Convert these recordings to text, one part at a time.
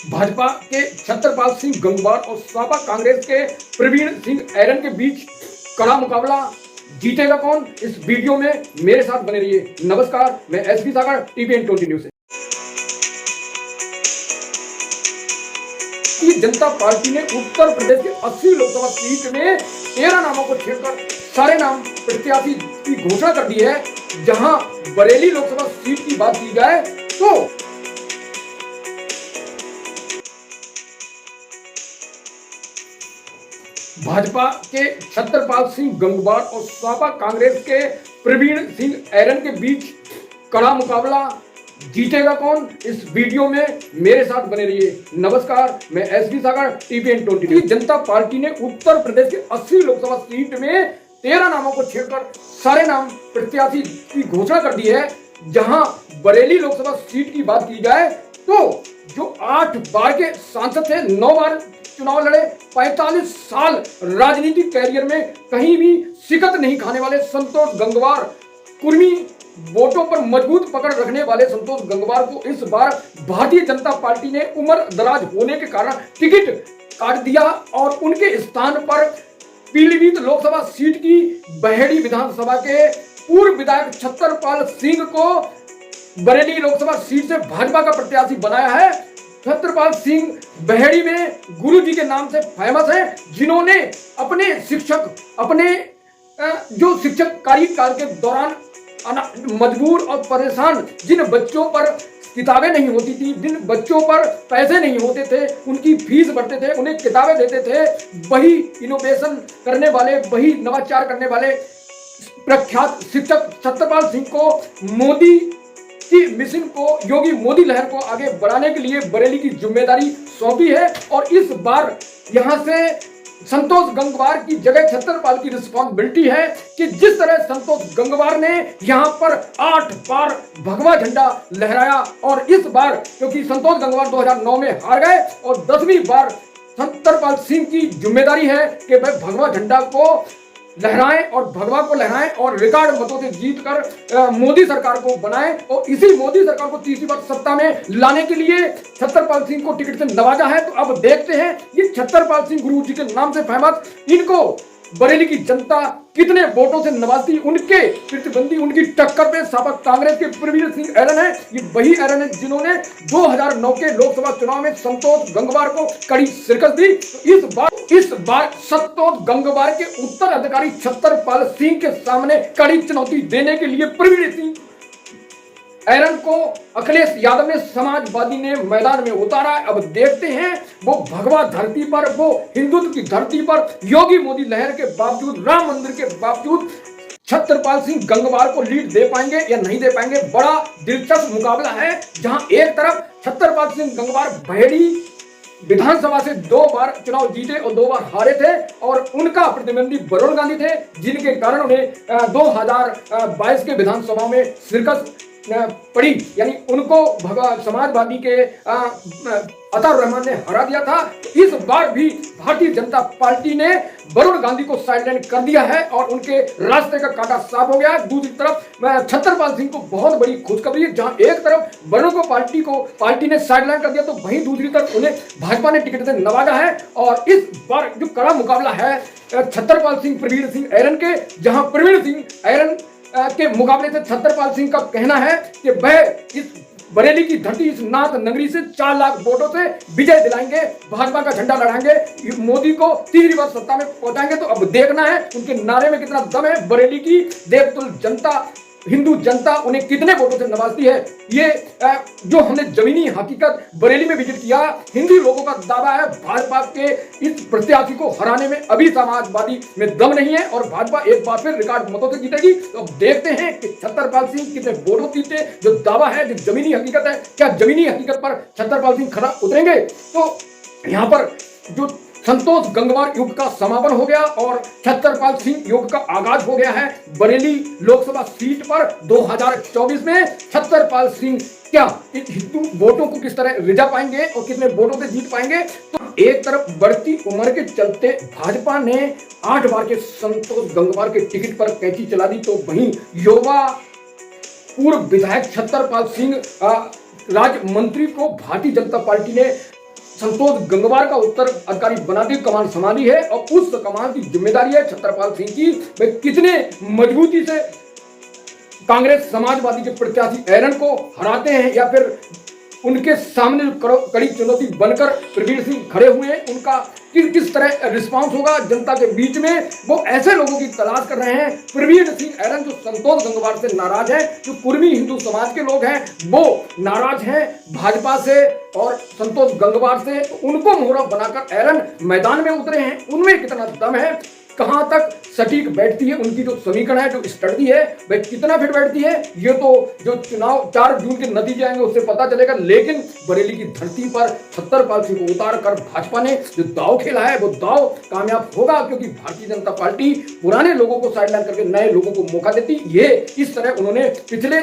भाजपा के छतरपाल सिंह गंगवार और सपा कांग्रेस के प्रवीण सिंह ऐरन के बीच कड़ा मुकाबला। जीतेगा कौन, इस वीडियो में मेरे साथ बने रहिए। नमस्कार, मैं एसपी सागर, टीवीएन 20 न्यूज से। जनता पार्टी ने उत्तर प्रदेश के 80 लोकसभा सीट में 13 नामों को छेड़कर सारे नाम प्रत्याशी की घोषणा कर दी है। जहां बरेली लोकसभा सीट की बात की जाए तो भाजपा के छतरपाल सिंह गंगवार और सपा कांग्रेस के प्रवीण सिंह ऐरन के बीच कड़ा मुकाबला। जीतेगा कौन, इस वीडियो में मेरे साथ बने रहिए। नमस्कार, मैं एसपी सागर, टीवीएन 20 न्यूज। जनता पार्टी ने उत्तर प्रदेश के 80 लोकसभा सीट में 13 नामों को छेड़कर सारे नाम प्रत्याशी की घोषणा कर दी है। जहां बरेली लोकसभा सीट की बात की जाए तो जो 8 बार के सांसद थे, 9 बार चुनाव लड़े, 45 साल राजनीतिक कैरियर में कहीं भी शिकस्त नहीं खाने वाले संतोष गंगवार, कुर्मी वोटों पर मजबूत पकड़ रखने वाले संतोष गंगवार को इस बार भारतीय जनता पार्टी ने उम्र दराज होने के कारण टिकट काट दिया और उनके स्थान पर पीलीभीत लोकसभा सीट की बहेड़ी विधानसभा के पूर्व विधायक छतरपाल सिंह को बरेली लोकसभा सीट से भाजपा का प्रत्याशी बनाया है। छतरपाल सिंह बहेड़ी में गुरुजी के नाम से फेमस है, जिन्होंने अपने जो शिक्षक कार्यकाल के दौरान मजबूर और परेशान जिन बच्चों पर किताबें नहीं होती थी, जिन बच्चों पर पैसे नहीं होते थे, उनकी फीस भरते थे, उन्हें किताबें देते थे, वही इनोवेशन करने वाले, वही नवाचार करने वाले प्रख्यात शिक्षक छतरपाल सिंह को मोदी की मिशन को, योगी मोदी लहर को आगे बढ़ाने के लिए बरेली की जिम्मेदारी सौंपी है। और इस बार यहां से संतोष गंगवार की जगह छतरपाल की रिस्पॉन्सिबिलिटी है कि जिस तरह संतोष गंगवार ने यहां पर 8 बार भगवा झंडा लहराया और इस बार क्योंकि संतोष गंगवार 2009 में हार गए और 10वीं बार छतरपाल सिंह की जिम्मेदारी है कि वह भगवा झंडा को लहराएं और भगवा को लहराएं और रिकॉर्ड मतों से जीतकर मोदी सरकार को बनाएं और इसी मोदी सरकार को तीसरी बार सत्ता में लाने के लिए छतरपाल सिंह को टिकट से नवाजा है। तो अब देखते हैं ये छतरपाल सिंह गुरु जी के नाम से फेमस, इनको बरेली की जनता कितने वोटों से नवाजती। उनके प्रतिद्वंदी, उनकी टक्कर पे सपा कांग्रेस के प्रवीण सिंह ऐरन है। ये वही ऐरन है जिन्होंने 2009 के लोकसभा चुनाव में संतोष गंगवार को कड़ी शिकस्त दी। तो इस बार संतोष गंगवार के उत्तराधिकारी छतरपाल सिंह के सामने कड़ी चुनौती देने के लिए प्रवीण सिंह ऐरन को अखिलेश यादव ने, समाजवादी ने मैदान में उतारा। अब देखते हैं वो भगवा धरती पर, वो हिंदुत्व की धरती पर योगी मोदी लहर के बावजूद, राम मंदिर के बावजूद छतरपाल सिंह गंगवार को लीड दे पाएंगे या नहीं दे पाएंगे। बड़ा दिलचस्प मुकाबला है जहां एक तरफ छतरपाल सिंह गंगवार बहेड़ी विधानसभा से 2 बार चुनाव जीते और 2 बार हारे थे और उनका प्रतिद्वंदी वरुण गांधी थे, जिनके कारण उन्हें 2022 के विधानसभा में शिकस्त पड़ी, यानी उनको समाजवादी के अतार रहमान ने हरा दिया था। इस बार भी भारतीय जनता पार्टी ने वरुण गांधी को साइडलाइन कर दिया है और उनके रास्ते का कांटा साफ हो गया। दूसरी तरफ छतरपाल सिंह को बहुत बड़ी खुशखबरी है, जहां एक तरफ वरुण को पार्टी ने साइडलाइन कर दिया तो वहीं दूसरी तरफ उन्हें भाजपा ने टिकट से नवाजा है। और इस बार जो कड़ा मुकाबला है छतरपाल सिंह प्रवीण सिंह ऐरन के, जहां प्रवीण सिंह ऐरन के मुकाबले से छतरपाल सिंह का कहना है कि वह इस बरेली की धरती, इस नाथ नगरी से 4 लाख वोटों से विजय दिलाएंगे, भाजपा का झंडा लहराएंगे, मोदी को तीसरी बार सत्ता में पहुंचाएंगे। तो अब देखना है उनके नारे में कितना दम है। बरेली की देवतुल जनता, हिंदू जनता उन्हें कितने वोटों से नवाजती है। ये जो हमने जमीनी हकीकत बरेली में विजिट किया, हिंदू लोगों का दावा है भाजपा के इस प्रत्याशी को हराने में अभी समाजवादी में दम नहीं है और भाजपा एक बार फिर रिकॉर्ड मतों से जीतेगी। तो अब देखते हैं कि छतरपाल सिंह कितने वोटों जीते। जो दावा है, जो जमीनी हकीकत है, क्या जमीनी हकीकत पर छतरपाल सिंह खरा उतरेंगे। तो यहाँ पर जो संतोष गंगवार युग का समापन हो गया और छतरपाल सिंह युग का आगाज हो गया है। बरेली लोकसभा सीट पर 2024 में छतरपाल सिंह क्या इन हिंदू वोटों को किस तरह रिझा पाएंगे और कितने वोटों से जीत पाएंगे। तो एक तरफ बढ़ती उम्र के चलते भाजपा ने 8 बार के संतोष गंगवार के टिकट पर कैंची चला दी, तो वहीं युवा पूर्व विधायक छतरपाल सिंह राज्य मंत्री को भारतीय जनता पार्टी ने संतोष गंगवार का उत्तराधिकारी बनाते कमान संभाली है और उस कमान की जिम्मेदारी है छतरपाल सिंह की। वे कितने मजबूती से कांग्रेस समाजवादी के प्रत्याशी एरन को हराते हैं या फिर उनके सामने कड़ी चुनौती बनकर प्रवीण सिंह खड़े हुए हैं, उनका किस तरह रिस्पांस होगा जनता के बीच में, वो ऐसे लोगों की तलाश कर रहे हैं। प्रवीण सिंह एरन जो संतोष गंगवार से नाराज है, जो कुर्मी हिंदू समाज के लोग हैं वो नाराज हैं भाजपा से और संतोष गंगवार से, उनको मोहरा बनाकर एरन मैदान में उतरे हैं। उनमें कितना दम है, कहां तक सटीक बैठती है उनकी जो समीकरण है, जो स्टडी है, वह कितना फिट बैठती है, ये तो जो चुनाव 4 जून के नतीजे आएंगे उससे पता चलेगा। लेकिन बरेली की धरती पर छतरपाल सिंह को उतार कर भाजपा ने जो दाव खेला है वो दाव कामयाब होगा, क्योंकि भारतीय जनता पार्टी पुराने लोगों को साइडलाइन करके नए लोगों को मौका देती। ये इस तरह उन्होंने पिछले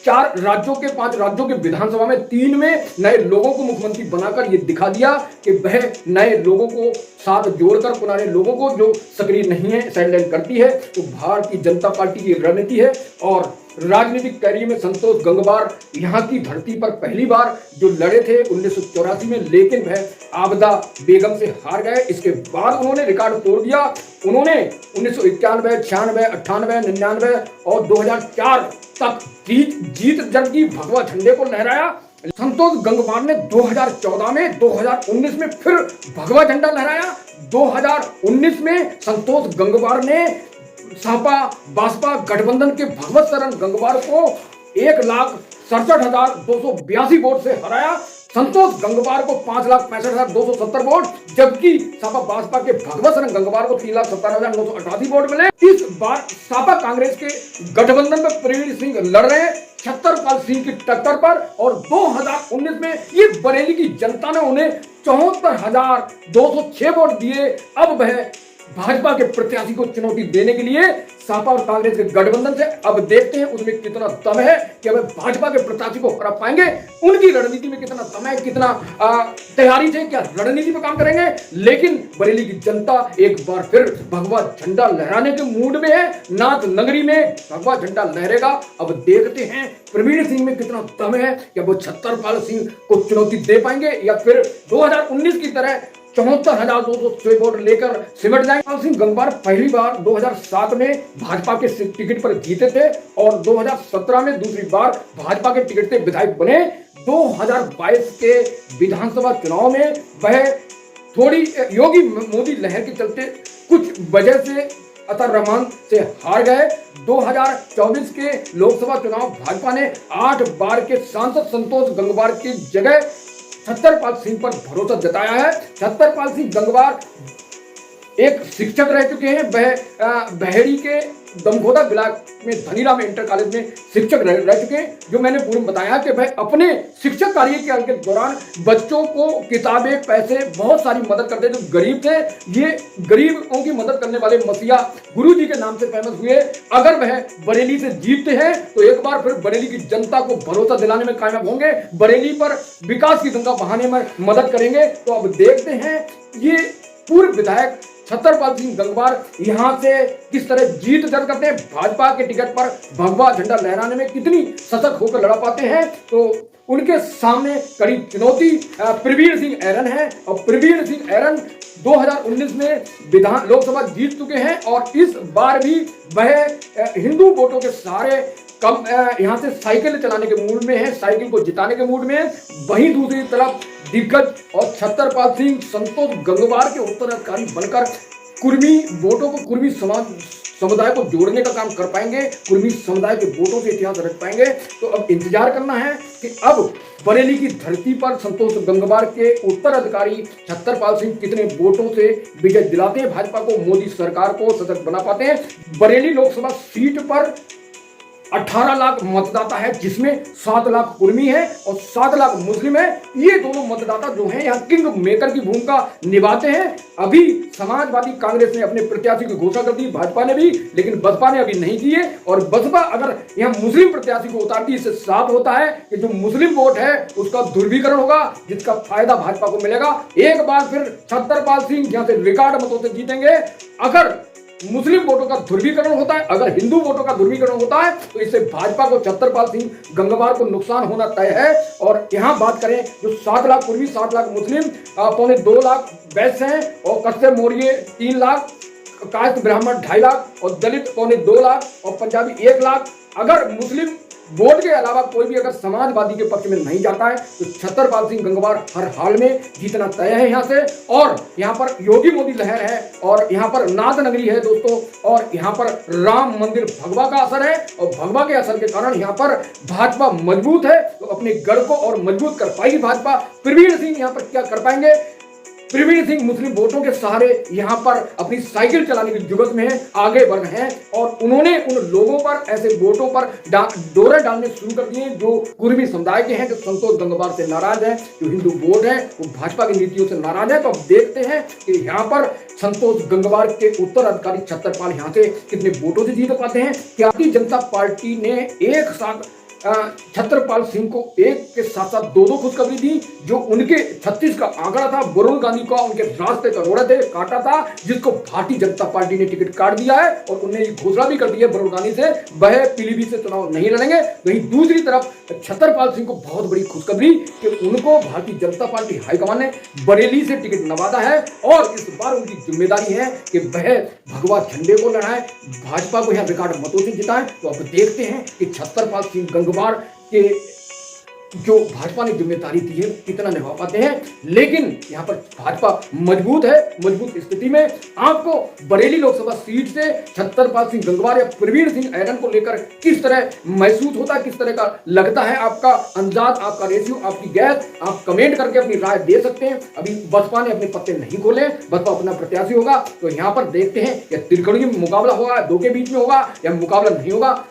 5 राज्यों के विधानसभा में 3 में नए लोगों को मुख्यमंत्री बनाकर ये दिखा दिया कि वह नए लोगों को साथ जोड़कर पुराने लोगों को जो सक्रिय नहीं है साइडलाइन करती है। तो भारतीय जनता पार्टी की रणनीति है और राजनीतिक कैरियर में संतोष गंगवार यहाँ की धरती पर पहली बार जो लड़े थे 1984 में, लेकिन वह आबदा बेगम से हार गए। इसके बाद उन्होंने रिकॉर्ड तोड़ दिया। उन्होंने 1991, 96, 98, 99 और 2004 तक जीत जंग की, भगवा झंडे को लहराया। संतोष गंगवार ने 2014 में, 2019 में फिर भगवा झंडा लहराया। 2019 में संतोष गंगवार ने सपा बसपा गठबंधन के भगवत शरण गंगवार को 1,67,282 वोट से हराया। संतोष गंगवार को 5,65,270 वोट, जबकि सपा बसपा के भगवत शरण गंगवार को 3,57,988 वोट मिले। इस बार सपा कांग्रेस के गठबंधन में प्रवीण सिंह लड़ रहे हैं छतरपाल सिंह की टक्कर पर, और 2019 में ये बरेली की जनता ने उन्हें 74,206 वोट दिए। अब वह भाजपा के प्रत्याशी को चुनौती देने के लिए सपा और कांग्रेस के गठबंधन से, अब देखते हैं उसमें कितना दम है कि वे भाजपा के प्रत्याशी को हरा पाएंगे। उनकी रणनीति में कितना दम है, कितना तैयारी से, क्या रणनीति पे काम करेंगे। लेकिन बरेली की जनता एक बार फिर भगवा झंडा लहराने के मूड में है। नाथ नगरी में भगवा झंडा लहरेगा। अब देखते हैं प्रवीण सिंह में कितना दम है, क्या वो छतरपाल सिंह को चुनौती दे पाएंगे या फिर 2019 की तरह 74,206 वोट लेकर सिमट जाएंगे। छतरपाल सिंह गंगवार पहली बार 2007 में भाजपा के टिकट पर जीते थे और 2017 में दूसरी बार भाजपा के टिकट से विधायक बने। 2022 के विधानसभा चुनाव में वह थोड़ी योगी मोदी लहर के चलते कुछ वजह से अतर रहमान से हार गए। 2024 के लोकसभा चुनाव भाजपा ने 8 बार के सांसद संतोष गंगवार की जगह छतरपाल सिंह पर भरोसा जताया है। छतरपाल सिंह गंगवार एक शिक्षक रह चुके हैं। वह बहेड़ी के दमघोदा ब्लॉक में धनीराम इंटर कॉलेज में शिक्षक रह चुके हैं। जो मैंने पूर्व बताया कि वह अपने शिक्षक कार्य के दौरान बच्चों को किताबें, पैसे, बहुत सारी मदद करते जो गरीब थे। ये गरीबों की मदद करने वाले मसीहा गुरुजी के नाम से फेमस हुए। अगर वह बरेली से जीतते हैं तो एक बार फिर बरेली की जनता को भरोसा दिलाने में कामयाब होंगे, बरेली पर विकास की गंगा बहाने में मदद करेंगे। तो अब देखते हैं ये पूर्व विधायक छतरपाल सिंह गंगवार यहां से किस तरह जीत दर्ज करते हैं, भाजपा के टिकट पर भगवा झंडा लहराने में कितनी सशक्त होकर लड़ा पाते हैं। तो उनके सामने कड़ी चुनौती प्रवीण सिंह एरन है और प्रवीण सिंह एरन 2019 में लोकसभा जीत चुके हैं और इस बार भी वह हिंदू वोटों के सहारे कम यहाँ से साइकिल चलाने के मूड में है, साइकिल को जिताने के मूड में है। वहीं दूसरी तरफ दिग्गज और छतरपाल सिंह संतोष गंगवार के उत्तराधिकारी बनकर कुर्मी वोटों को, कुर्मी समुदाय को जोड़ने का काम कर पाएंगे, कुर्मी समुदाय के वोटों से इतिहास रच पाएंगे। तो अब इंतजार करना है कि अब बरेली की धरती पर संतोष गंगवार के उत्तराधिकारी छतरपाल सिंह कितने वोटों से विजय दिलाते हैं, भाजपा को, मोदी सरकार को सशक्त बना पाते हैं। बरेली लोकसभा सीट पर 18 लाख मतदाता है, जिसमें 7 लाख कुर्मी है और 7 लाख मुस्लिम है। ये दोनों मतदाता जो हैं यहाँ किंग मेकर की भूमिका निभाते हैं। अभी समाजवादी कांग्रेस ने अपने प्रत्याशी की घोषणा कर दी, भाजपा ने भी, लेकिन बसपा ने अभी नहीं की है। और बसपा अगर यहाँ मुस्लिम प्रत्याशी को उतारती, इससे साफ होता है कि जो मुस्लिम वोट है उसका ध्रुवीकरण होगा, जिसका फायदा भाजपा को मिलेगा। एक बार फिर छतरपाल सिंह यहाँ से रिकॉर्ड मतों से जीतेंगे। अगर मुस्लिम वोटों का ध्रुवीकरण होता है, अगर हिंदू वोटों का ध्रुवीकरण होता है तो इससे भाजपा को छतरपाल सिंह गंगवार को नुकसान होना तय है। और यहाँ बात करें जो 7 लाख पूर्वी, 7 लाख मुस्लिम, 2.25 लाख वैश्य हैं और कश्यप मौर्य 3 लाख, कायस्थ ब्राह्मण 2.5 लाख और दलित 2.25 लाख और पंजाबी 1 लाख। अगर मुस्लिम वोट के अलावा कोई भी अगर समाजवादी के पक्ष में नहीं जाता है तो छतरपाल सिंह गंगवार हर हाल में जीतना तय है यहाँ से। और यहाँ पर योगी मोदी लहर है और यहाँ पर नाथ नगरी है दोस्तों, और यहाँ पर राम मंदिर भगवा का असर है और भगवा के असर के कारण यहाँ पर भाजपा मजबूत है। तो अपने गढ़ को और मजबूत कर पाएगी भाजपा। प्रवीण सिंह यहाँ पर क्या कर पाएंगे? प्रवीण सिंह मुस्लिम वोटों के सहारे यहाँ पर अपनी साइकिल चलाने की जुगत में है, आगे बढ़ रहे हैं और उन्होंने उन लोगों पर, ऐसे वोटों पर डोरे डालने शुरू कर दिए जो कुर्मी समुदाय के हैं, जो संतोष गंगवार से नाराज हैं, जो हिंदू वोट है वो भाजपा की नीतियों से नाराज है। तो अब देखते हैं कि यहाँ पर संतोष गंगवार के उत्तराधिकारी छतरपाल यहाँ से कितने वोटों से जीत पाते हैं। क्या भारतीय जनता पार्टी ने एक साथ छतरपाल सिंह को एक के साथ साथ 2-2 खुशखबरी दी। जो उनके 36 का आंकड़ा था, वरुण गांधी का उनके रास्ते का रोड़ा थे काटा था, जिसको भारतीय जनता पार्टी ने टिकट काट दिया है और उन्हें ये घोषणा भी कर दी है वरुण गांधी से वह पीलीभीत से चुनाव नहीं लड़ेंगे। वहीं दूसरी तरफ छतरपाल सिंह को बहुत बड़ी खुशखबरी कि उनको भारतीय जनता पार्टी हाईकमान ने बरेली से टिकट नवाजा है और इस बार उनकी जिम्मेदारी है कि वह भगवा झंडे को लड़ाए, भाजपा को यहाँ रिकॉर्ड मतों से जिताए। तो अब देखते हैं कि छतरपाल सिंह गंगवार के जो भाजपा ने जिम्मेदारी दी है कितना निभा पाते हैं। लेकिन यहाँ पर भाजपा मजबूत है, मजबूत स्थिति में। आपको बरेली लोकसभा सीट से छतरपाल सिंह गंगवार या प्रवीण सिंह ऐरन को लेकर किस तरह महसूस होता है, किस तरह का लगता है? आपका अंदाज, आपका रेशियो, आपकी गैस, आप कमेंट करके अपनी राय दे सकते हैं। अभी बसपा ने अपने पत्ते नहीं खोले, बसपा अपना प्रत्याशी होगा तो यहाँ पर देखते हैं या त्रिकोणीय मुकाबला होगा, 2 के बीच में होगा या मुकाबला नहीं होगा।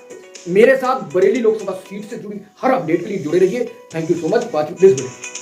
मेरे साथ बरेली लोकसभा सीट से जुड़ी हर अपडेट के लिए जुड़े रहिए। Thank you so much watching this video.